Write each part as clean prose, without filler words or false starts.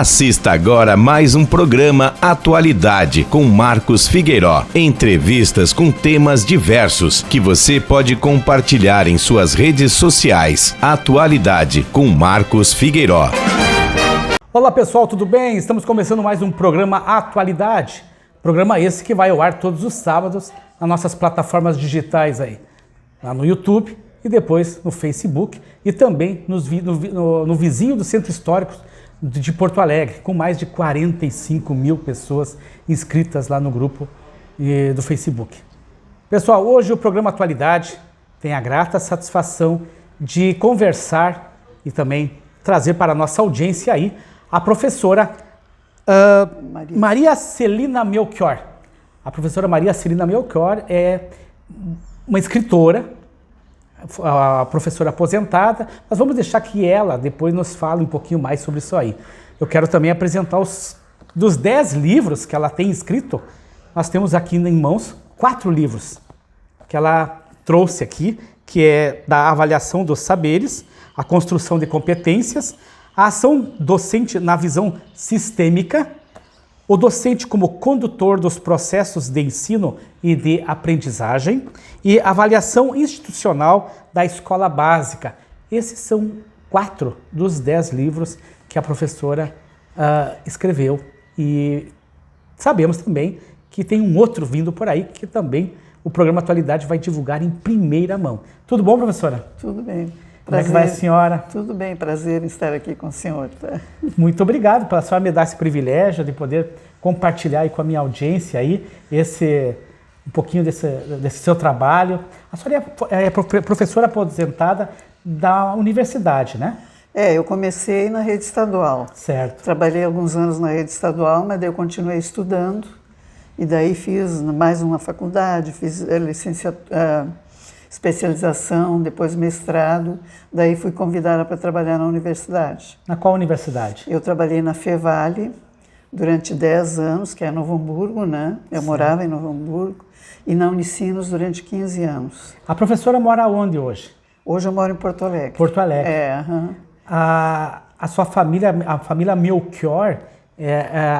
Assista agora mais um programa Atualidade com Marcos Figueiró. Entrevistas com temas diversos que você pode compartilhar em suas redes sociais. Atualidade com Marcos Figueiró. Olá pessoal, tudo bem? Estamos começando mais um programa Atualidade. Programa esse que vai ao ar todos os sábados nas nossas plataformas digitais aí. Lá no YouTube e depois no Facebook e também no vizinho do Centro Histórico de Porto Alegre, com mais de 45 mil pessoas inscritas lá no grupo do Facebook. Pessoal, hoje o programa Atualidade tem a grata satisfação de conversar e também trazer para a nossa audiência aí a professora Maria Celina Melchior. A professora Maria Celina Melchior é uma escritora, a professora aposentada, mas vamos deixar que ela depois nos fale um pouquinho mais sobre isso aí. Eu quero também apresentar dos 10 livros que ela tem escrito, nós temos aqui em mãos 4 livros que ela trouxe aqui, que é da avaliação dos saberes, a construção de competências, a ação docente na visão sistêmica, o docente como condutor dos processos de ensino e de aprendizagem e avaliação institucional da escola básica. Esses são 4 dos 10 livros que a professora escreveu. E sabemos também que tem um outro vindo por aí que também o programa Atualidade vai divulgar em primeira mão. Tudo bom, professora? Tudo bem. Como é que vai a senhora? Tudo bem, prazer em estar aqui com o senhor. Tá? Muito obrigado pela senhora me dar esse privilégio de poder compartilhar aí com a minha audiência aí um pouquinho desse seu trabalho. A senhora é professora aposentada da universidade, né? Eu comecei na rede estadual. Certo. Trabalhei alguns anos na rede estadual, mas daí eu continuei estudando e daí fiz mais uma faculdade, fiz licenciatura, especialização, depois mestrado, daí fui convidada para trabalhar na universidade. Na qual universidade? Eu trabalhei na Fevale durante 10 anos, que é Novo Hamburgo, né? Eu morava em Novo Hamburgo, e na Unicinos durante 15 anos. A professora mora onde hoje? Hoje eu moro em Porto Alegre. Porto Alegre. A sua família, a família Melchior,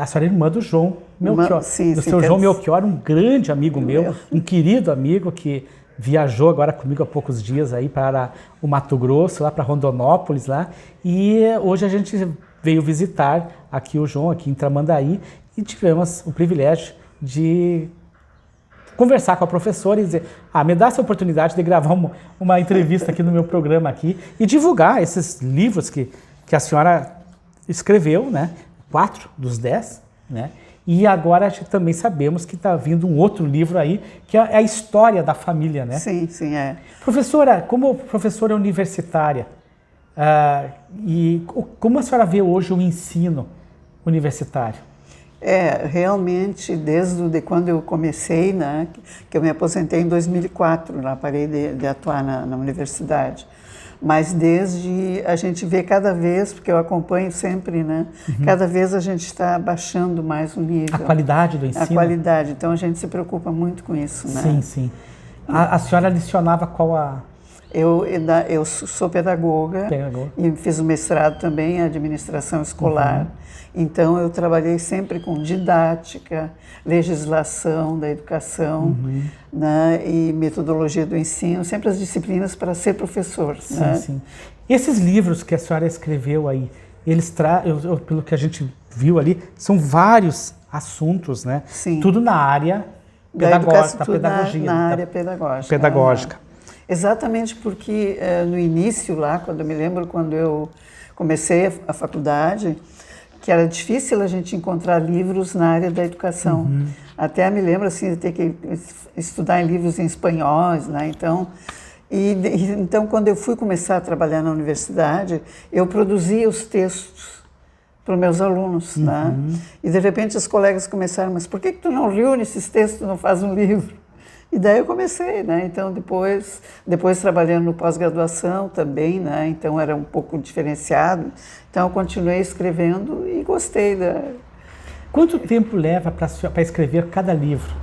a senhora é irmã do João Melchior. Sim, do seu João Melchior, um grande amigo meu, um querido amigo que viajou agora comigo há poucos dias aí para o Mato Grosso, lá para Rondonópolis, lá, e hoje a gente veio visitar aqui o João, aqui em Tramandaí, e tivemos o privilégio de conversar com a professora e dizer, me dá essa oportunidade de gravar uma entrevista aqui no meu programa aqui e divulgar esses livros que a senhora escreveu, né? 4 dos 10, né? E agora também sabemos que está vindo um outro livro aí, que é a história da família, né? Sim, sim, é. Professora, como professora universitária, e como a senhora vê hoje o ensino universitário? Realmente, desde quando eu comecei, né, que eu me aposentei em 2004, lá parei de atuar na universidade. Mas desde a gente vê cada vez, porque eu acompanho sempre, né? Cada vez a gente está baixando mais o nível. A qualidade do ensino? A qualidade, então a gente se preocupa muito com isso, né? Sim, sim. A senhora lecionava qual a... Eu sou pedagoga e fiz o mestrado também em administração escolar. Então eu trabalhei sempre com didática, legislação da educação, né, e metodologia do ensino, sempre as disciplinas para ser professor. Sim, né? sim. Esses livros que a senhora escreveu aí, eles pelo que a gente viu ali, são vários assuntos, né? Sim. Tudo na área pedagógica, da pedagogia. Na área pedagógica. Pedagógica. Exatamente porque no início lá, quando eu me lembro, quando eu comecei a faculdade, que era difícil a gente encontrar livros na área da educação. Até me lembro assim de ter que estudar em livros em espanhóis, né? Então, quando eu fui começar a trabalhar na universidade, eu produzia os textos para os meus alunos, né? E de repente os colegas começaram, mas por que tu não reúne esses textos, não faz um livro? E daí eu comecei, né? Então depois trabalhando no pós-graduação também, né? Então era um pouco diferenciado. Então eu continuei escrevendo e gostei da... Quanto tempo leva para escrever cada livro?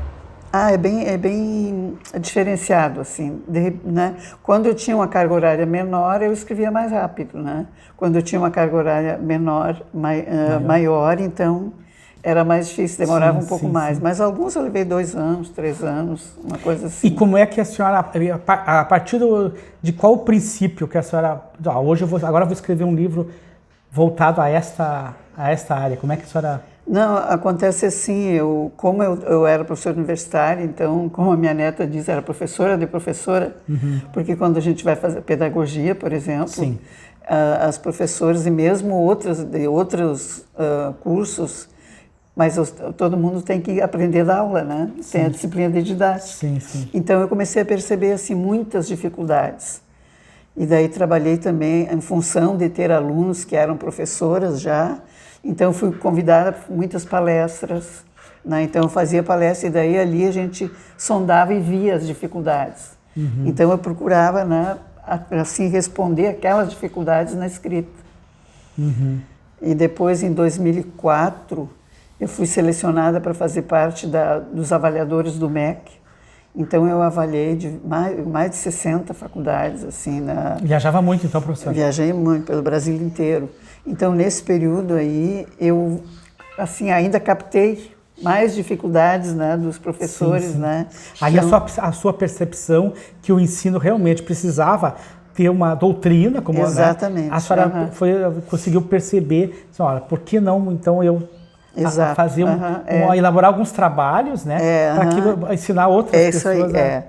É bem diferenciado, assim, né? Quando eu tinha uma carga horária menor, eu escrevia mais rápido, né? Quando eu tinha uma carga horária maior, então era mais difícil, demorava um pouco mais. Sim. Mas alguns eu levei 2 anos, 3 anos, uma coisa assim. E como é que a senhora, a partir de qual princípio que a senhora, hoje agora eu vou escrever um livro voltado a esta área, como é que a senhora... Não, acontece assim, como eu era professora universitária, então, como a minha neta diz, era professora de professora, porque quando a gente vai fazer pedagogia, por exemplo, as professoras e mesmo outros cursos, mas todo mundo tem que aprender a dar aula, né? Sim. Tem a disciplina de didática. Sim, sim. Então, eu comecei a perceber assim, muitas dificuldades. E daí trabalhei também em função de ter alunos que eram professoras já. Então, fui convidada para muitas palestras, né? Então, eu fazia palestra e daí ali a gente sondava e via as dificuldades. Então, eu procurava, né, assim, responder aquelas dificuldades na escrita. E depois, em 2004, eu fui selecionada para fazer parte dos avaliadores do MEC. Então, eu avaliei mais de 60 faculdades, assim, Viajava muito, então, professor? Viajei muito, pelo Brasil inteiro. Então, nesse período aí, eu, assim, ainda captei mais dificuldades, né, dos professores, sim. Né? Aí a sua percepção que o ensino realmente precisava ter uma doutrina, como, exatamente. Né, a senhora conseguiu perceber, assim, olha, por que não, então, eu... fazer elaborar alguns trabalhos, né, para ensinar outras pessoas. Isso aí,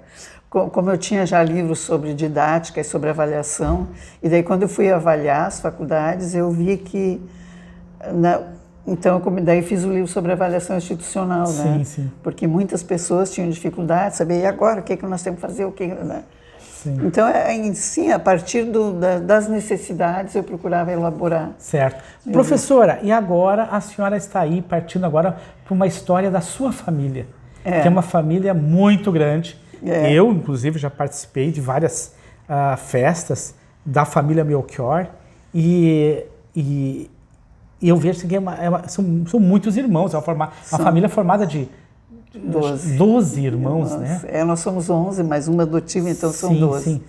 Como eu tinha já livros sobre didática e sobre avaliação, e daí quando eu fui avaliar as faculdades, eu vi que... Então, daí fiz o livro sobre avaliação institucional, sim, né? Sim. Porque muitas pessoas tinham dificuldade de saber, e agora, o que nós temos que fazer, o que... Né? Sim. Então, sim, a partir das necessidades, eu procurava elaborar. Certo. Professora, e agora a senhora está aí partindo agora para uma história da sua família, que é uma família muito grande. Eu, inclusive, já participei de várias festas da família Melchior e eu vejo que são muitos irmãos, é uma família formada de 12 irmãos, né? Nós somos 11, mas uma adotiva, então são 12. Sim.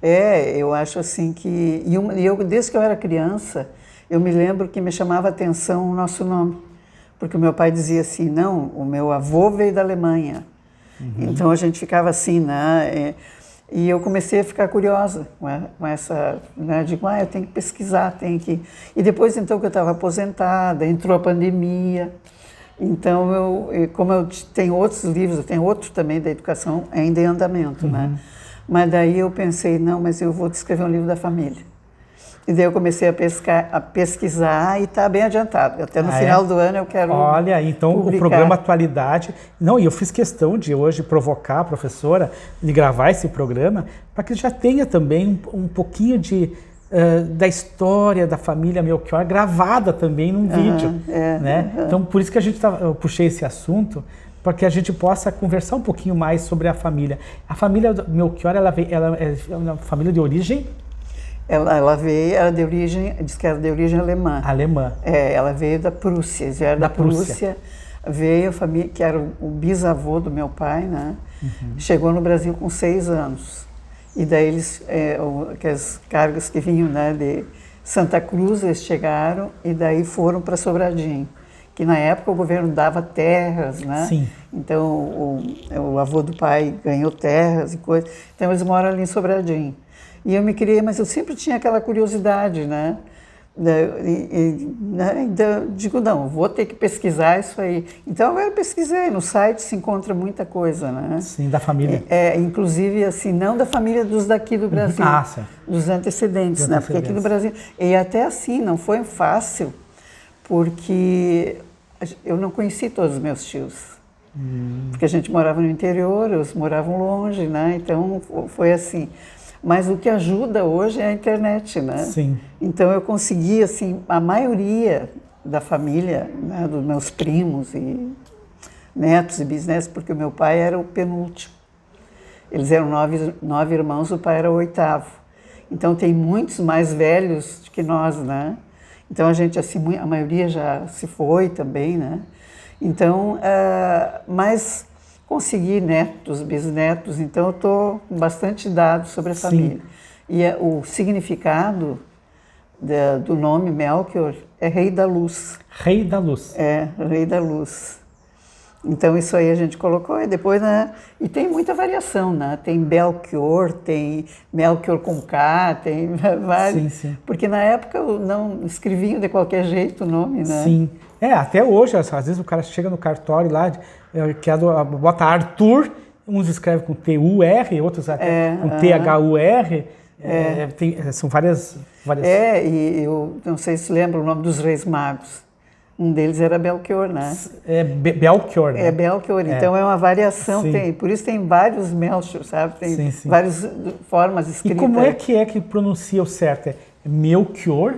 Eu acho assim que... E eu, desde que eu era criança, eu me lembro que me chamava a atenção o nosso nome. Porque o meu pai dizia assim, não, o meu avô veio da Alemanha. Então a gente ficava assim, né? E eu comecei a ficar curiosa com essa... Né? Digo, eu tenho que pesquisar, tenho que... E depois, então, que eu estava aposentada, entrou a pandemia... Então, como eu tenho outros livros, eu tenho outro também da educação ainda em andamento, né? Mas daí eu pensei, não, mas eu vou escrever um livro da família. E daí eu comecei a pesquisar e está bem adiantado. Até no final do ano eu quero Olha, então publicar. O programa Atualidade... Não, e eu fiz questão de hoje provocar a professora de gravar esse programa para que já tenha também um pouquinho da história da família Melchior gravada também num vídeo, né? Então, por isso que eu puxei esse assunto, para que a gente possa conversar um pouquinho mais sobre a família. A família Melchior, ela é uma família de origem? Ela veio, diz que era de origem alemã. Alemã. Ela veio da Prússia, eles vieram da Prússia. Veio a família, que era o bisavô do meu pai, né? Chegou no Brasil com 6 anos. E daí as cargas que vinham, né, de Santa Cruz, eles chegaram e daí foram para Sobradinho, que na época o governo dava terras, né? Sim. Então o avô do pai ganhou terras e coisas, então eles moram ali em Sobradinho. E eu me criei, mas eu sempre tinha aquela curiosidade, né? Então, digo, não, vou ter que pesquisar isso aí. Então, eu pesquisei, no site se encontra muita coisa, né? Sim, da família. Inclusive, assim, não da família dos daqui do Brasil, dos antecedentes, né? Porque aqui no Brasil... E até assim, não foi fácil, porque eu não conheci todos os meus tios. Porque a gente morava no interior, eles moravam longe, né? Então, foi assim... Mas o que ajuda hoje é a internet, né? Sim. Então eu consegui, assim, a maioria da família, né, dos meus primos e netos e bisnetos, porque o meu pai era o penúltimo. Eles eram 9 irmãos, o pai era o 8º. Então tem muitos mais velhos que nós, né? Então a gente, assim, a maioria já se foi também, né? Então, mas conseguir netos, bisnetos, então eu estou com bastante dados sobre a família. E o significado do nome Melchior é Rei da Luz. Rei da Luz. É, Rei da Luz. Então isso aí a gente colocou e depois, né? E tem muita variação, né? Tem Belchior, tem Melchior com K, tem vários. Sim. Porque na época não escreviam de qualquer jeito o nome, né? Sim. Até hoje, às vezes o cara chega no cartório lá, bota Arthur, uns escrevem com T-U-R, outros até com T-H-U-R. São várias... E eu não sei se lembra o nome dos Reis Magos. Um deles era Belchior, né? Belchior, né? É Belchior, então é uma variação, por isso tem vários Melchior, sabe? Tem várias formas escritas. E como é que pronuncia o certo? É Melchior?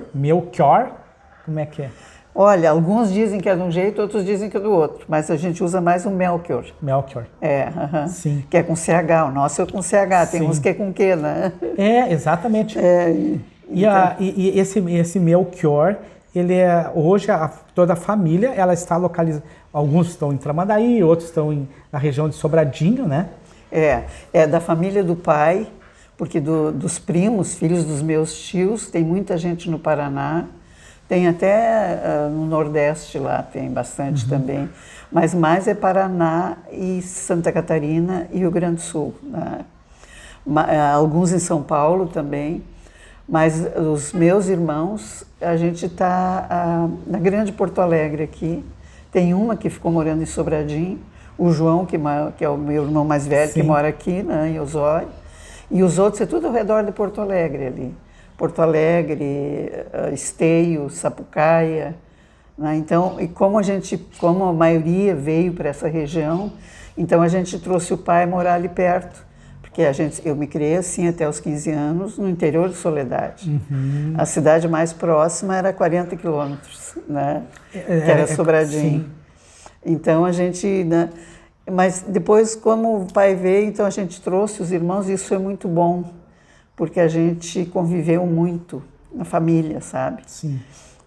Como é que é? Olha, alguns dizem que é de um jeito, outros dizem que é do outro, mas a gente usa mais o Melchior. Melchior. Sim. Que é com CH, o nosso é com CH, tem uns que é com Q, né? Exatamente. Então... E esse Melchior, ele hoje toda a família, ela está localizada, alguns estão em Tramandaí, outros estão na região de Sobradinho, né? É da família do pai, porque dos primos, filhos dos meus tios, tem muita gente no Paraná, tem até no Nordeste lá, tem bastante também, mas mais é Paraná e Santa Catarina e Rio Grande do Sul, né? Alguns em São Paulo também. Mas os meus irmãos, a gente está na Grande Porto Alegre aqui. Tem uma que ficou morando em Sobradinho, o João, que é o meu irmão mais velho, que mora aqui, né, em Osório. E os outros é tudo ao redor de Porto Alegre ali. Porto Alegre, Esteio, Sapucaia. Né? Então, e como a maioria veio para essa região, então a gente trouxe o pai morar ali perto. Porque eu me criei assim até os 15 anos no interior de Soledade. A cidade mais próxima era 40 quilômetros, né? Que era Sobradinho. Então a gente... Né? Mas depois, como o pai veio, então a gente trouxe os irmãos e isso foi muito bom. Porque a gente conviveu muito na família, sabe? Sim.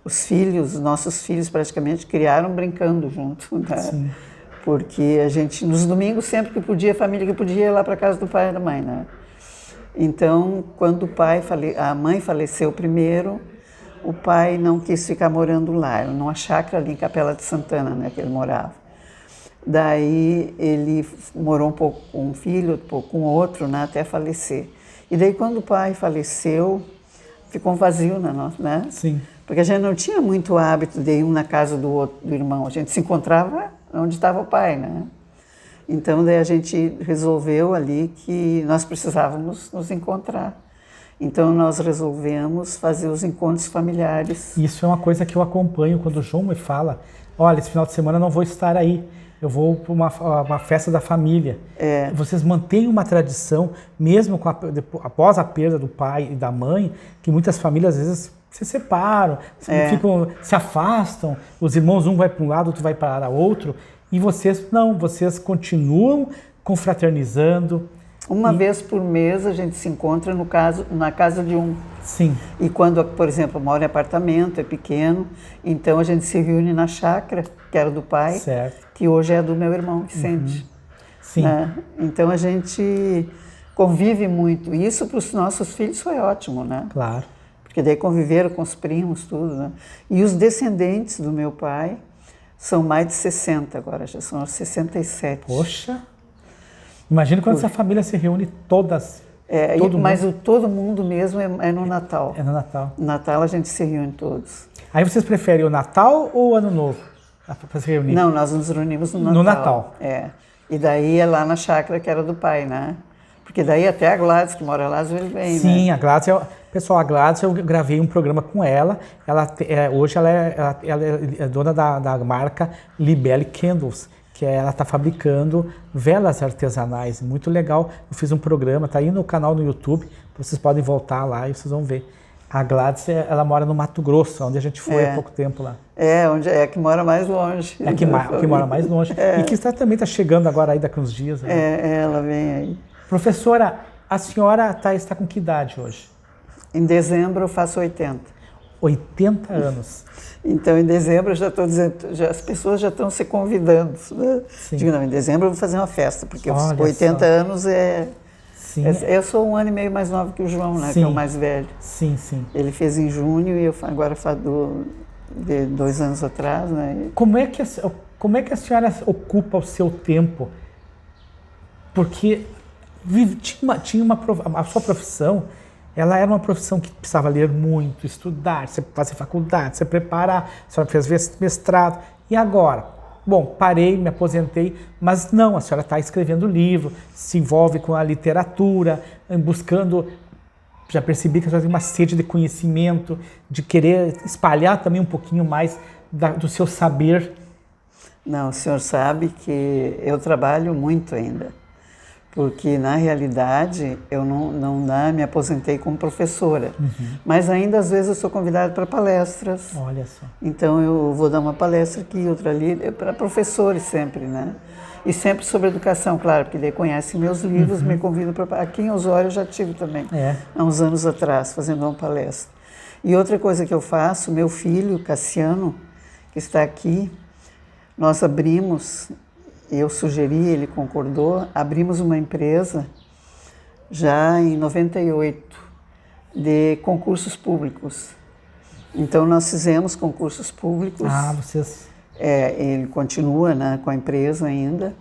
Os nossos filhos praticamente criaram brincando junto, né? Sim. Porque a gente, nos domingos, sempre que podia, a família que podia, ia lá para casa do pai e da mãe, né? Então, quando a mãe faleceu primeiro, o pai não quis ficar morando lá, numa chácara ali em Capela de Santana, né, que ele morava. Daí, ele morou um pouco com um filho, um pouco com outro, né, até falecer. E daí, quando o pai faleceu, ficou um vazio na nossa, né? Sim. Porque a gente não tinha muito hábito de ir um na casa do outro, do irmão. A gente se encontrava onde estava o pai, né? Então, daí a gente resolveu ali que nós precisávamos nos encontrar. Então, nós resolvemos fazer os encontros familiares. Isso é uma coisa que eu acompanho quando o João me fala, olha, esse final de semana eu não vou estar aí, eu vou para uma festa da família. Vocês mantêm uma tradição, mesmo após a perda do pai e da mãe, que muitas famílias, às vezes, se separam, se afastam, os irmãos um vai para um lado, outro vai para outro, e vocês não, vocês continuam confraternizando. Uma vez por mês a gente se encontra na casa de um. Sim. E quando, por exemplo, mora em apartamento, é pequeno, então a gente se reúne na chácara, que era do pai, que hoje é do meu irmão Vicente. Sim. Né? Então a gente convive muito. E isso para os nossos filhos foi ótimo, né? Claro. Porque daí conviveram com os primos, tudo, né? E os descendentes do meu pai são mais de 60 agora, já são 67. Poxa! Imagina quando essa família se reúne todas. Todo mundo mesmo é no Natal. É no Natal. No Natal a gente se reúne todos. Aí vocês preferem o Natal ou o Ano Novo para se reunir? Não, nós nos reunimos no Natal. No Natal. E daí é lá na chácara que era do pai, né? Porque daí até a Gladys, que mora lá, às vezes vem, Sim, né? a Gladys, pessoal, a Gladys, eu gravei um programa com ela. Hoje ela é dona da marca Libelle Candles, que ela está fabricando velas artesanais, muito legal. Eu fiz um programa, tá aí no canal no YouTube, vocês podem voltar lá e vocês vão ver. A Gladys, ela mora no Mato Grosso, onde a gente foi há pouco tempo lá. Onde é que mora mais longe. É que mora mais longe. E que também está chegando agora aí daqui uns dias. Né? Ela vem aí. Professora, a senhora está com que idade hoje? Em dezembro eu faço 80. 80 anos. Então, em dezembro, eu já estou dizendo, as pessoas já estão se convidando. Né? Digo, não, em dezembro eu vou fazer uma festa, porque Olha 80 só. anos Sim. Eu sou 1 ano e meio mais nova que o João, né? Sim. Que é o mais velho. Sim, sim. Ele fez em junho e eu agora faço de 2 anos atrás, né? Como é que a senhora ocupa o seu tempo? Porque a sua profissão, ela era uma profissão que precisava ler muito, estudar, fazer faculdade, se preparar, a senhora fez mestrado. E agora? Bom, parei, me aposentei, mas não, a senhora está escrevendo livro, se envolve com a literatura, buscando, já percebi que a senhora tem uma sede de conhecimento, de querer espalhar também um pouquinho mais do seu saber. Não, o senhor sabe que eu trabalho muito ainda, porque na realidade eu não me aposentei como professora, mas ainda às vezes eu sou convidada para palestras. Olha só. Então eu vou dar uma palestra aqui, outra ali, para professores sempre, né? E sempre sobre educação, claro, porque daí conhecem meus livros, me convidam para... Aqui em Osório eu já tive também, há uns anos atrás, fazendo uma palestra. E outra coisa que eu faço, meu filho, Cassiano, que está aqui, nós abrimos... Eu sugeri, ele concordou, abrimos uma empresa já em 98 de concursos públicos. Então nós fizemos concursos públicos. Vocês... Ele continua, né, com a empresa ainda.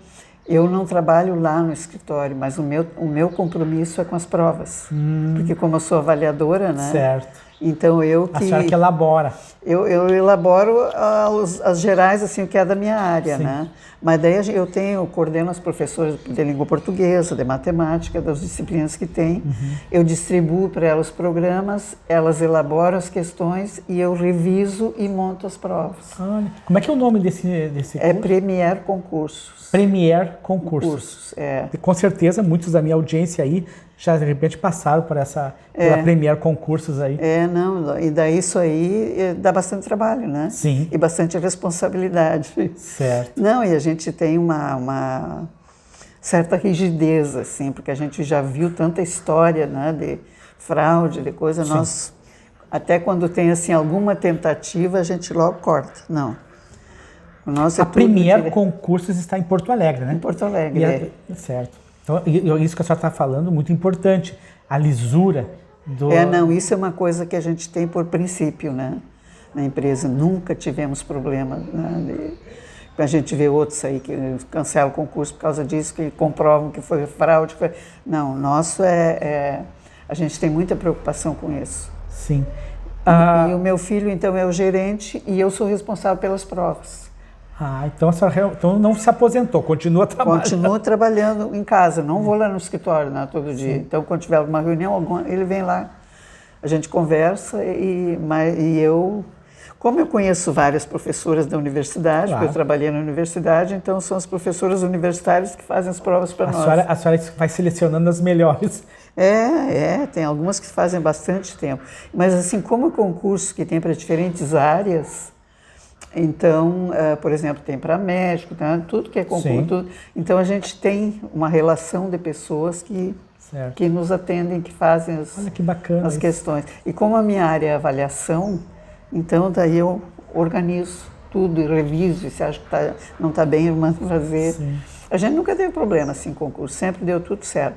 Eu não trabalho lá no escritório, mas o meu compromisso é com as provas. Porque como eu sou avaliadora, né? Certo. Então eu que... A senhora que elabora. Eu elaboro as gerais, assim, o que é da minha área, Sim. né? Mas daí eu coordeno as professoras de língua portuguesa, de matemática, das disciplinas que tem. Eu distribuo para elas os programas, elas elaboram as questões e eu reviso e monto as provas. Olha, como é que é o nome desse É curso? Premier Concursos. Premier Concursos. É. Com certeza, muitos da minha audiência aí já de repente passaram por pela Premier Concursos aí. Não, e daí isso aí dá bastante trabalho, né? Sim. E bastante responsabilidade. Certo. Não, e a gente tem uma certa rigidez, assim, porque a gente já viu tanta história, né, de fraude, de coisa, nós, até quando tem, assim, alguma tentativa, a gente logo corta. Não. O nosso A Premier Concursos está em Porto Alegre, né? Em Porto Alegre, Certo. Então, isso que a senhora está falando, muito importante, a lisura do... não, isso é uma coisa que a gente tem por princípio, né? Na empresa, nunca tivemos problema, né? A gente vê outros aí que cancelam o concurso por causa disso, que comprovam que foi fraude. Não, o nosso a gente tem muita preocupação com isso. Sim. E o meu filho, então, é o gerente e eu sou responsável pelas provas. Então a senhora não se aposentou, continua trabalhando. Continuo trabalhando em casa, não vou lá no escritório, né, todo dia. Então, quando tiver alguma reunião, ele vem lá, a gente conversa e eu... Como eu conheço várias professoras da universidade, porque eu trabalhei na universidade, então são as professoras universitárias que fazem as provas para nós. A senhora vai selecionando as melhores. Tem algumas que fazem bastante tempo. Mas assim, como o concurso que tem para diferentes áreas, então, por exemplo, tem para médico, né? Tudo que é concurso. Então a gente tem uma relação de pessoas que nos atendem, que fazem Olha que bacana as questões. E como a minha área é avaliação, então daí eu organizo tudo e reviso, e se acha que não está bem, eu mando fazer. Sim. A gente nunca teve problema assim em concurso, sempre deu tudo certo.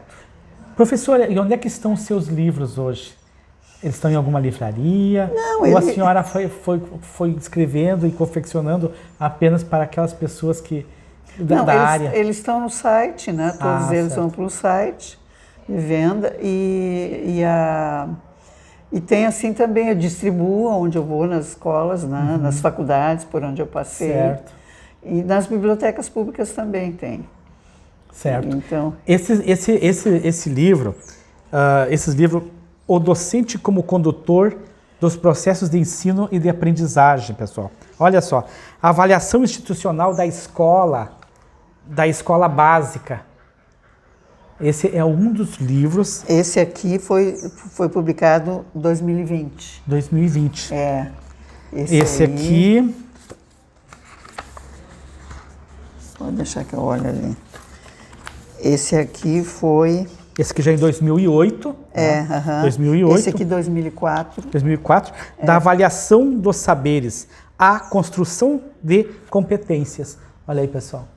Professora, e onde é que estão os seus livros hoje? Eles estão em alguma livraria? Não, ou a senhora foi escrevendo e confeccionando apenas para aquelas pessoas da área? Eles estão no site, né? Todos eles vão para o site de venda e tem assim também, eu distribuo onde eu vou, nas escolas, né? Nas faculdades por onde eu passei. Certo. E nas bibliotecas públicas também tem. Certo. Então, esse livro, O Docente como Condutor dos Processos de Ensino e de Aprendizagem, pessoal. Olha só, a avaliação institucional da escola básica. Esse é um dos livros. Esse aqui foi publicado em 2020. 2020. Esse aí, aqui... Pode deixar que eu olhe ali. Esse aqui foi... Esse aqui já é em 2008. né? 2008. Esse aqui 2004. 2004, da avaliação dos saberes à construção de competências. Olha aí, pessoal.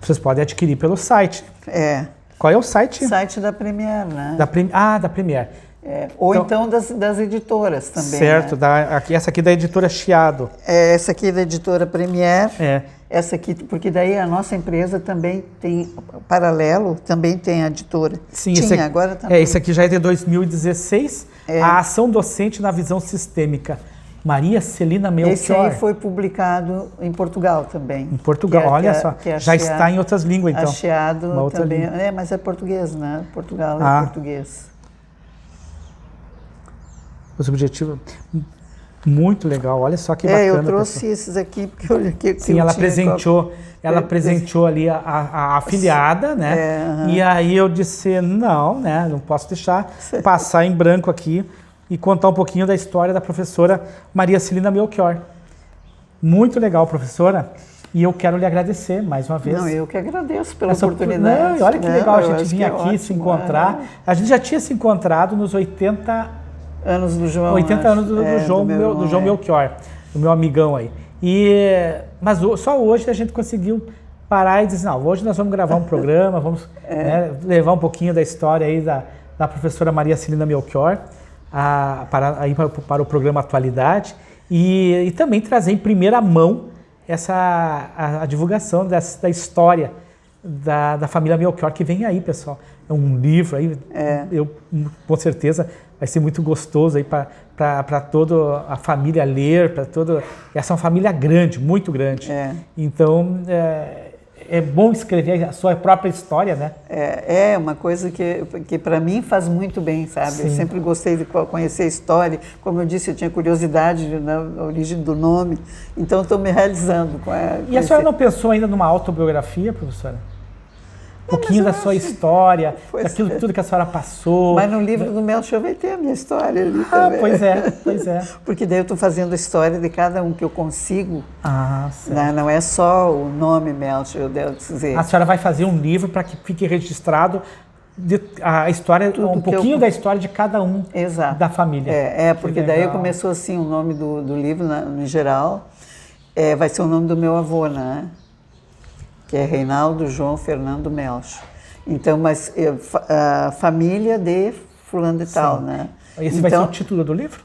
Vocês podem adquirir pelo site. Qual é o site? O site da Premier, né? Da Premier. Ou então das editoras também. Certo, né? Essa aqui da editora Chiado. Essa aqui da editora Premier. Essa aqui, porque daí a nossa empresa também tem, paralelo, também tem a editora. Sim, agora também. Esse aqui já é de 2016, a ação docente na visão sistêmica. Maria Celina Melchior. Esse aí foi publicado em Portugal também. Em Portugal, olha só. Já está em outras línguas, então. Chiado também. Mas é português, né? Portugal é português. Os objetivos... Muito legal, olha só que bacana. Eu trouxe esses aqui porque Sim, ela presenteou ali a afiliada, né? E aí eu disse, não posso deixar passar em branco aqui e contar um pouquinho da história da professora Maria Celina Melchior. Muito legal, professora. E eu quero lhe agradecer mais uma vez. Não, eu que agradeço pela oportunidade. Olha que legal a gente vir aqui se encontrar. A gente já tinha se encontrado nos 80 anos do João. 80 anos do João Melchior, do meu amigão aí. Mas só hoje a gente conseguiu parar e dizer, não, hoje nós vamos gravar um programa, vamos levar um pouquinho da história aí da professora Maria Celina Melchior para o programa Atualidade e também trazer em primeira mão a divulgação da história da família Melchior que vem aí, pessoal. É um livro aí, eu com certeza vai ser muito gostoso aí para toda a família ler, para toda... Essa é uma família grande, muito grande. Então, é bom escrever a sua própria história, né? É uma coisa que para mim faz muito bem, sabe? Sim. Eu sempre gostei de conhecer a história. Como eu disse, eu tinha curiosidade na origem do nome. Então, estou me realizando com E a senhora não pensou ainda numa autobiografia, professora? Um pouquinho da sua história, daquilo tudo que a senhora passou. Mas no livro do Melchior vai ter a minha história ali também. Pois é. Porque daí eu estou fazendo a história de cada um que eu consigo. Certo. Não é só o nome Melchior, eu devo dizer. A senhora vai fazer um livro para que fique registrado a história, um pouquinho da história de cada um da família. Porque daí começou assim o nome do livro, no geral, vai ser o nome do meu avô, né? Que é Reinaldo João Fernando Melchior. Então, mas família de fulano de tal, né? Esse vai ser o título do livro?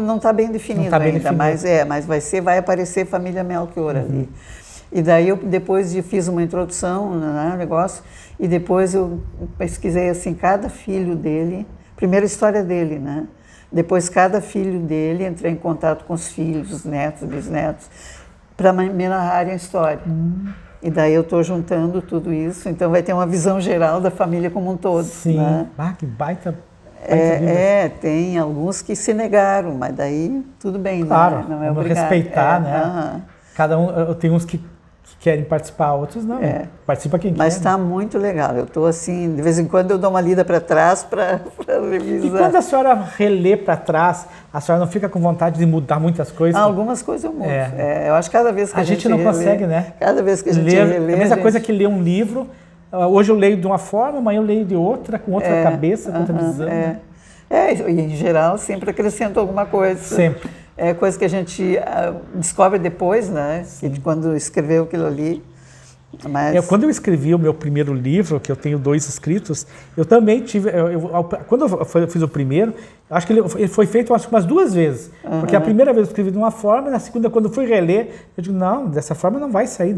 Não está bem definido ainda, mas vai aparecer família Melchior ali. E daí eu depois fiz uma introdução no negócio e depois eu pesquisei assim cada filho dele, primeiro a história dele, né? Depois cada filho dele, entrei em contato com os filhos, os netos, bisnetos, para me narrarem a história. E daí eu estou juntando tudo isso, então vai ter uma visão geral da família como um todo. Sim, né? Que baita tem alguns que se negaram, mas daí tudo bem, claro, né? Não é vamos obrigado. Respeitar, né? Cada um, tem uns que querem participar, outros não. Participa quem quer. Mas está muito legal. Eu estou assim, de vez em quando eu dou uma lida para trás para revisar. E quando a senhora relê para trás, a senhora não fica com vontade de mudar muitas coisas? Algumas coisas eu mudo. Eu acho que cada vez que a gente não consegue, né? Cada vez que a gente relê... É a mesma coisa que ler um livro. Hoje eu leio de uma forma, amanhã eu leio de outra, com outra cabeça, com outra visão. E em geral sempre acrescento alguma coisa. Sempre. É coisa que a gente descobre depois, né? Quando escreveu aquilo ali. Mas... Quando eu escrevi o meu primeiro livro, que eu tenho 2 escritos, eu também tive... quando eu fiz o primeiro, acho que ele foi feito umas 2 vezes. Porque a primeira vez eu escrevi de uma forma, e na segunda, quando eu fui reler, eu digo, não, dessa forma não vai sair.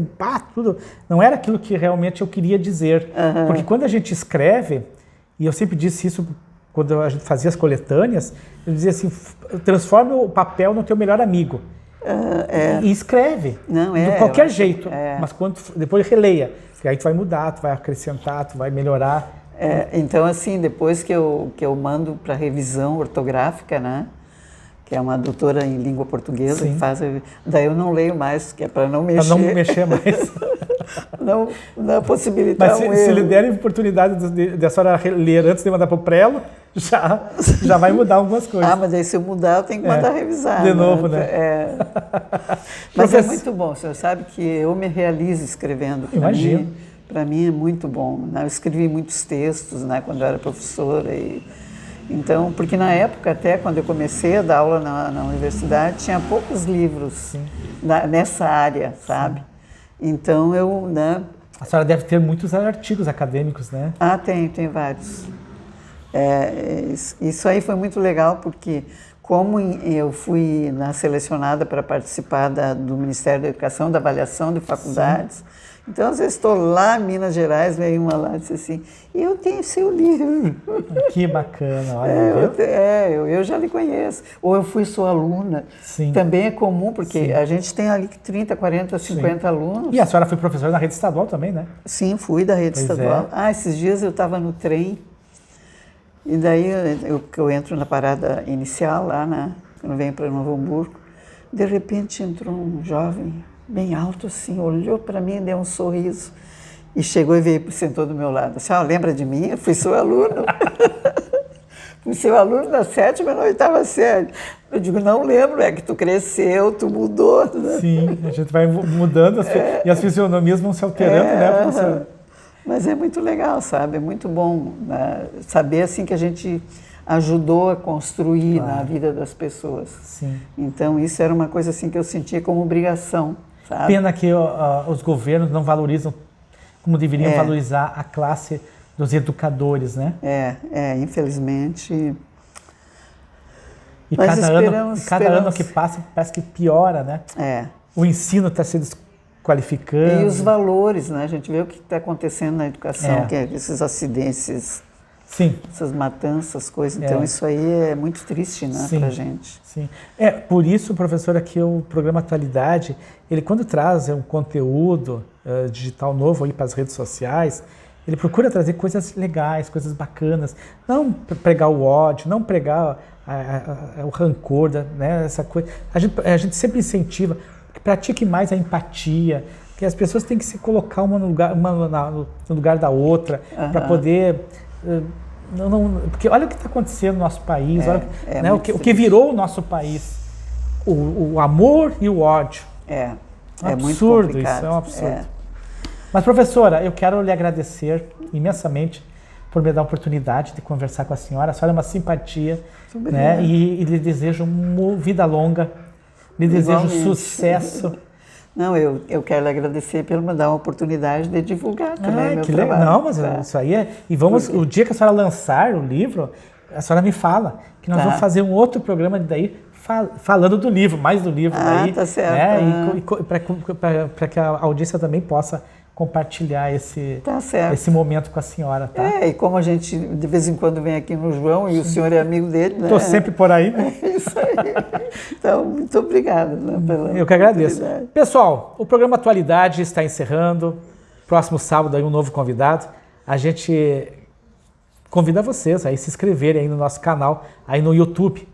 Tudo. Não era aquilo que realmente eu queria dizer. Porque quando a gente escreve, e eu sempre disse isso quando a gente fazia as coletâneas, eu dizia assim, transforme o papel no teu melhor amigo. E escreve, de qualquer jeito, mas depois releia, que aí tu vai mudar, tu vai acrescentar, tu vai melhorar. Então, assim, depois que eu mando para revisão ortográfica, né, que é uma doutora em língua portuguesa, que faz, daí eu não leio mais, que é para não mexer. Para não mexer mais. não possibilitar mas se lhe derem oportunidade de a senhora ler antes de mandar para o prelo, já vai mudar algumas coisas. Mas aí se eu mudar, eu tenho que mandar revisar. De novo, né? Mas é muito bom, o senhor sabe que eu me realizo escrevendo. Imagino. para mim é muito bom, né? Eu escrevi muitos textos, né, quando eu era professora. Então, porque na época, até quando eu comecei a dar aula na universidade, tinha poucos livros nessa área, sabe? Sim. Então, eu... Né, a senhora deve ter muitos artigos acadêmicos, né? Ah, tem vários. Isso aí foi muito legal, porque como eu fui selecionada para participar do Ministério da Educação, da avaliação de faculdades, sim. Então, às vezes estou lá em Minas Gerais, veio uma lá e disse assim, eu tenho seu livro. Que bacana, olha. Eu já lhe conheço. Ou eu fui sua aluna. Sim. Também é comum, porque sim. A gente tem ali 30, 40, 50 sim. alunos. E a senhora foi professora da rede estadual também, né? Sim, fui da rede estadual. Esses dias eu estava no trem, e daí eu entro na parada inicial lá, né? Quando venho para Novo Hamburgo, de repente entrou um jovem, bem alto assim, olhou para mim e deu um sorriso. E chegou e veio, sentou do meu lado. A senhora lembra de mim? Eu fui seu aluno. Fui seu aluno da 7ª e na 8ª série. Eu digo, não lembro, é que tu cresceu, tu mudou. Né? Sim, a gente vai mudando e as fisionomias vão se alterando, né, professora? Mas é muito legal, sabe? É muito bom, né? Saber assim que a gente ajudou a construir na vida das pessoas. Sim. Então, isso era uma coisa assim que eu sentia como obrigação, sabe? Pena que os governos não valorizam como deveriam valorizar a classe dos educadores, né? Infelizmente. E cada ano que passa parece que piora, né? O ensino está se desqualificando. E os valores, né? A gente vê o que está acontecendo na educação, que é esses acidentes, sim. Essas matanças, coisas. Então, isso aí é muito triste, né, para a gente. Sim. Por isso, professora, que o programa Atualidade, ele quando traz um conteúdo digital novo aí para as redes sociais, ele procura trazer coisas legais, coisas bacanas, não pregar o ódio, não pregar o rancor, né, essa coisa. A gente sempre incentiva que pratique mais a empatia, que as pessoas têm que se colocar uma no lugar da outra, para poder... porque olha o que está acontecendo no nosso país, olha, né, o que virou o nosso país, o amor e o ódio. É um absurdo, isso é um absurdo. Mas, professora, eu quero lhe agradecer imensamente por me dar a oportunidade de conversar com a senhora. A senhora é uma simpatia, né? E lhe desejo uma vida longa, lhe desejo sucesso. Não, eu quero lhe agradecer por me dar a oportunidade de divulgar também meu trabalho. Não, mas isso aí é... E vamos, o dia que a senhora lançar o livro, a senhora me fala, que nós vamos fazer um outro programa daí, falando do livro, mais do livro daí. Tá certo. Né? Para que a audiência também possa compartilhar esse momento com a senhora, tá? E como a gente de vez em quando vem aqui no João e o senhor é amigo dele, né? Estou sempre por aí, né? Isso aí. Então, muito obrigada, né, pela Eu que agradeço. Pessoal, o programa Atualidade está encerrando. Próximo sábado aí um novo convidado. A gente convida vocês a se inscreverem aí no nosso canal, aí no YouTube.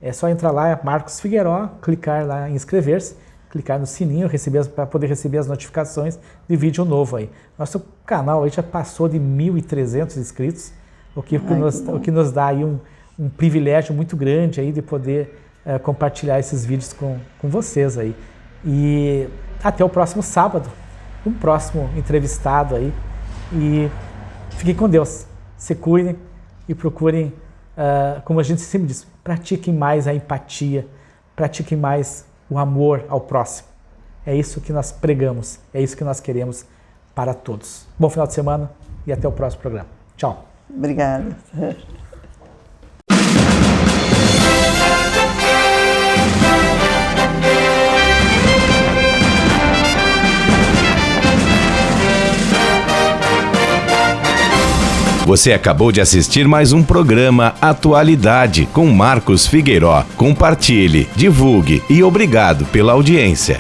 É só entrar lá, Marcos Figueiró, clicar lá em inscrever-se, clicar no sininho para poder receber as notificações de vídeo novo aí. Nosso canal aí já passou de 1.300 inscritos, o que nos dá aí um privilégio muito grande aí de poder compartilhar esses vídeos com vocês aí. E até o próximo sábado, um próximo entrevistado aí. E fiquem com Deus, se cuidem e procurem, como a gente sempre diz, pratiquem mais a empatia, pratiquem mais o amor ao próximo. É isso que nós pregamos, é isso que nós queremos para todos. Bom final de semana e até o próximo programa. Tchau. Obrigada. Você acabou de assistir mais um programa Atualidade com Marcos Figueiró. Compartilhe, divulgue e obrigado pela audiência.